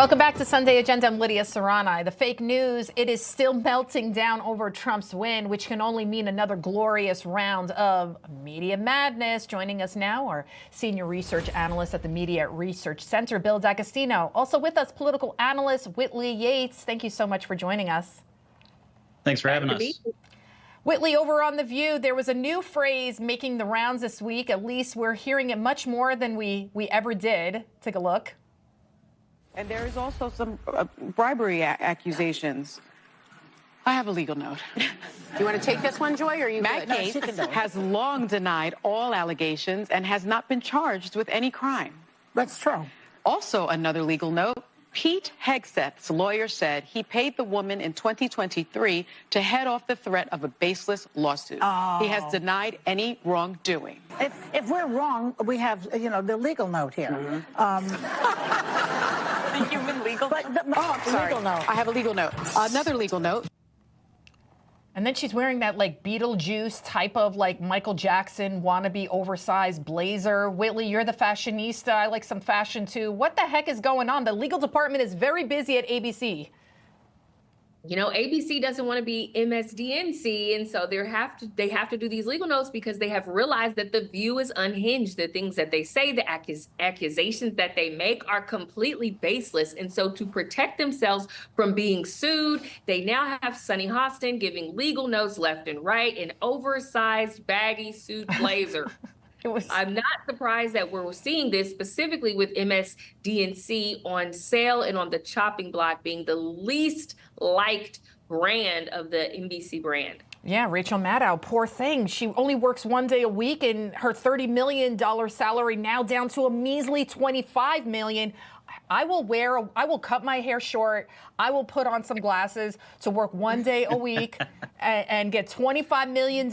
Welcome back to Sunday Agenda. I'm Lydia Serrani. The fake news, it is still melting down over Trump's win, which can only mean another glorious round of media madness. Joining us now, our senior research analyst at the Media Research Center, Bill D'Agostino. Also with us, political analyst Whitley Yates. Thank you so much for joining us. Thanks for having us. Whitley, over on The View, there was a new phrase making the rounds this week. At least we're hearing it much more than we ever did. Take a look. And there is also some bribery accusations. I have a legal note. Do you want to take this one, Joy, or are you Matt good? Yates has long denied all allegations and has not been charged with any crime. That's true. Also, another legal note, Pete Hegseth's lawyer said he paid the woman in 2023 to head off the threat of a baseless lawsuit. Oh. He has denied any wrongdoing. If we're wrong, we have, the legal note here. The human legal note? Sorry. Legal note. I have a legal note. Another legal note. And then she's wearing that Beetlejuice type of Michael Jackson wannabe oversized blazer. Whitley, you're the fashionista. I like some fashion too. What the heck is going on? The legal department is very busy at ABC. ABC doesn't want to be MSDNC, and so they have to do these legal notes because they have realized that The View is unhinged. The things that they say, the accusations that they make are completely baseless. And so to protect themselves from being sued, they now have Sunny Hostin giving legal notes left and right, an oversized baggy suit blazer. I'm not surprised that we're seeing this specifically with MSDNC on sale and on the chopping block being the least liked brand of the NBC brand. Yeah, Rachel Maddow, poor thing. She only works one day a week, and her $30 million salary now down to a measly $25 million. I will cut my hair short. I will put on some glasses to work one day a week and get $25 million.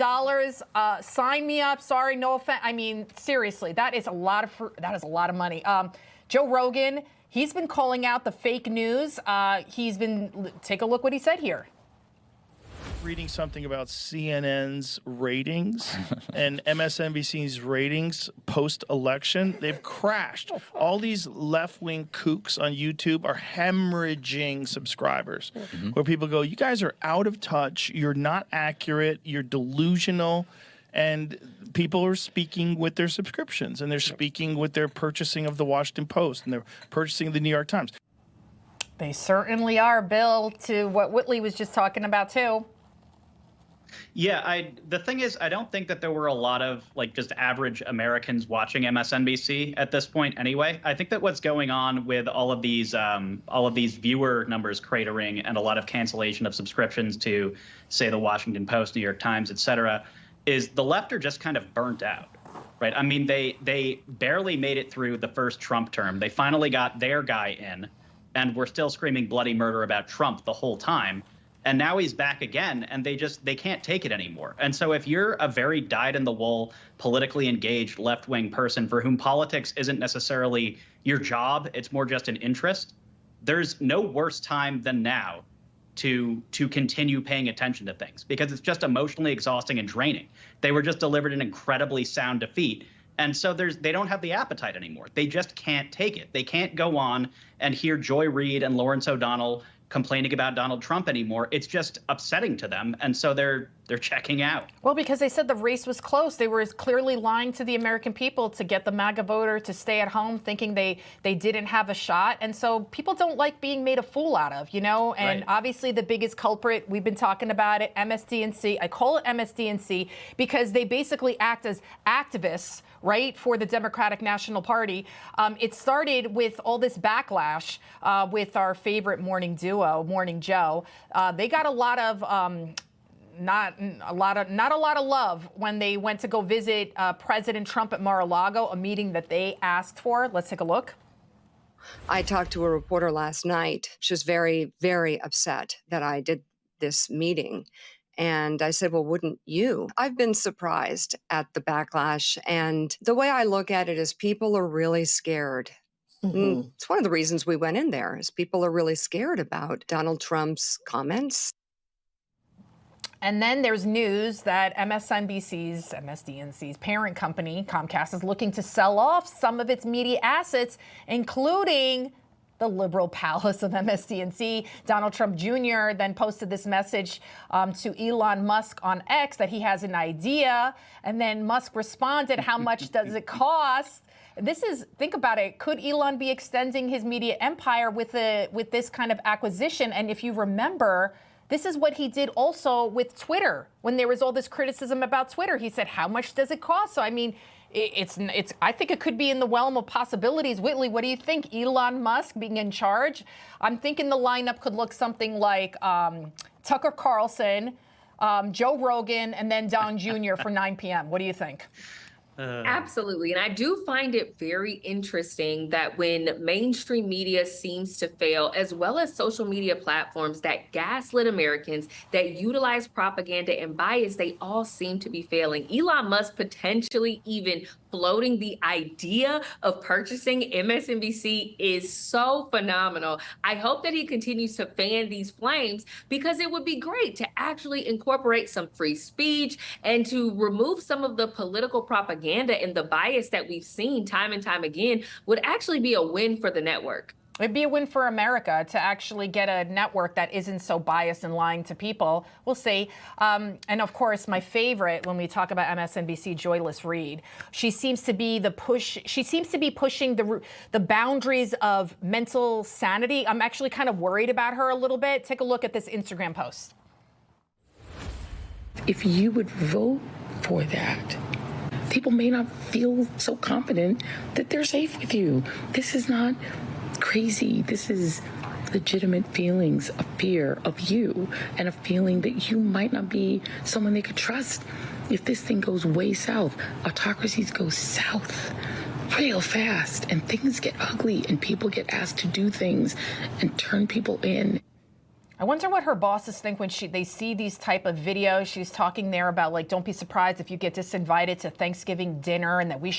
Sign me up. Sorry, no offense. I mean, seriously, that is a lot of money. Joe Rogan, he's been calling out the fake news. Take a look what he said here. Reading something about CNN's ratings and MSNBC's ratings post-election. They've crashed. All these left-wing kooks on YouTube are hemorrhaging subscribers, where people go, you guys are out of touch, you're not accurate, you're delusional, and people are speaking with their subscriptions, and they're speaking with their purchasing of the Washington Post, and they're purchasing the New York Times. They certainly are, Bill, to what Whitley was just talking about, too. Yeah, the thing is, I don't think that there were a lot of just average Americans watching MSNBC at this point anyway. I think that what's going on with all of these viewer numbers cratering and a lot of cancellation of subscriptions to, say, the Washington Post, New York Times, et cetera, is the left are just kind of burnt out, right? I mean, they barely made it through the first Trump term. They finally got their guy in, and we're still screaming bloody murder about Trump the whole time. And now he's back again, and they can't take it anymore. And so if you're a very dyed-in-the-wool, politically engaged left-wing person for whom politics isn't necessarily your job, it's more just an interest, there's no worse time than now to continue paying attention to things, because it's just emotionally exhausting and draining. They were just delivered an incredibly sound defeat. And so they don't have the appetite anymore. They just can't take it. They can't go on and hear Joy Reid and Lawrence O'Donnell complaining about Donald Trump anymore. It's just upsetting to them, and so they're checking out. Well, because they said the race was close. They were clearly lying to the American people to get the MAGA voter to stay at home, thinking they didn't have a shot. And so people don't like being made a fool out of, And Right. Obviously the biggest culprit, we've been talking about it, MSDNC. I call it MSDNC because they basically act as activists, right, for the Democratic National Party. It started with all this backlash with our favorite morning duo, Morning Joe. They got a lot of not a lot of love when they went to go visit President Trump at Mar-a-Lago, a meeting that they asked for. Let's take a look. I talked to a reporter last night. She was very, very upset that I did this meeting. And I said, well, wouldn't you? I've been surprised at the backlash. And the way I look at it is people are really scared. Mm-hmm. It's one of the reasons we went in there, is people are really scared about Donald Trump's comments. And then there's news that MSNBC's, MSDNC's parent company, Comcast, is looking to sell off some of its media assets, including the liberal palace of MSDNC. Donald Trump Jr. then posted this message to Elon Musk on X that he has an idea. And then Musk responded, how much does it cost? Think about it. Could Elon be extending his media empire with this kind of acquisition? And if you remember, this is what he did also with Twitter. When there was all this criticism about Twitter, he said, how much does it cost? So, I mean, I think it could be in the realm of possibilities. Whitley, what do you think? Elon Musk being in charge? I'm thinking the lineup could look something like Tucker Carlson, Joe Rogan, and then Don Jr. for 9 p.m. What do you think? Absolutely. And I do find it very interesting that when mainstream media seems to fail, as well as social media platforms that gaslit Americans, that utilize propaganda and bias, they all seem to be failing. Elon Musk potentially even floating the idea of purchasing MSNBC is so phenomenal. I hope that he continues to fan these flames, because it would be great to actually incorporate some free speech and to remove some of the political propaganda and the bias that we've seen time and time again. Would actually be a win for the network. It'd be a win for America to actually get a network that isn't so biased and lying to people. We'll see. And of course, my favorite when we talk about MSNBC, Joyless Reed. She seems to be She seems to be pushing the boundaries of mental sanity. I'm actually kind of worried about her a little bit. Take a look at this Instagram post. If you would vote for that, people may not feel so confident that they're safe with you. This is not crazy. This is legitimate feelings of fear of you and a feeling that you might not be someone they could trust. If this thing goes way south, autocracies go south real fast and things get ugly and people get asked to do things and turn people in. I wonder what her bosses think when they see these type of videos. She's talking there about, like, don't be surprised if you get disinvited to Thanksgiving dinner, and that we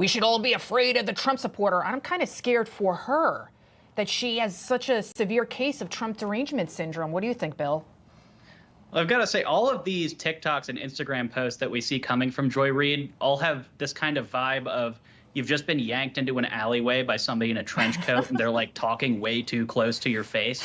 should all be afraid of the Trump supporter. I'm kind of scared for her that she has such a severe case of Trump derangement syndrome. What do you think, Bill? Well, I've got to say, all of these TikToks and Instagram posts that we see coming from Joy Reid all have this kind of vibe of, you've just been yanked into an alleyway by somebody in a trench coat and they're like talking way too close to your face.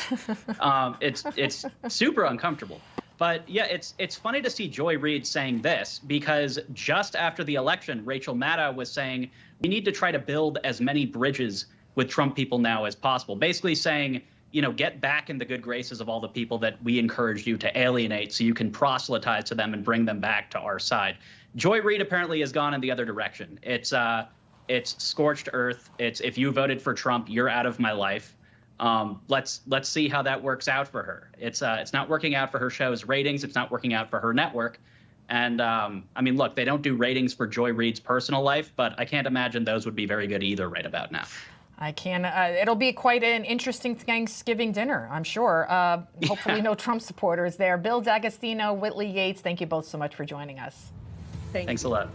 It's super uncomfortable. But yeah, it's funny to see Joy Reid saying this, because just after the election, Rachel Maddow was saying we need to try to build as many bridges with Trump people now as possible. Basically saying, you know, get back in the good graces of all the people that we encouraged you to alienate so you can proselytize to them and bring them back to our side. Joy Reid apparently has gone in the other direction. It's scorched earth. It's, if you voted for Trump, you're out of my life. Let's see how that works out for her. It's not working out for her show's ratings. It's not working out for her network. And I mean, look, they don't do ratings for Joy Reid's personal life, but I can't imagine those would be very good either right about now. I can. It'll be quite an interesting Thanksgiving dinner, I'm sure. Hopefully no Trump supporters there. Bill D'Agostino, Whitley Yates, thank you both so much for joining us. Thanks a lot.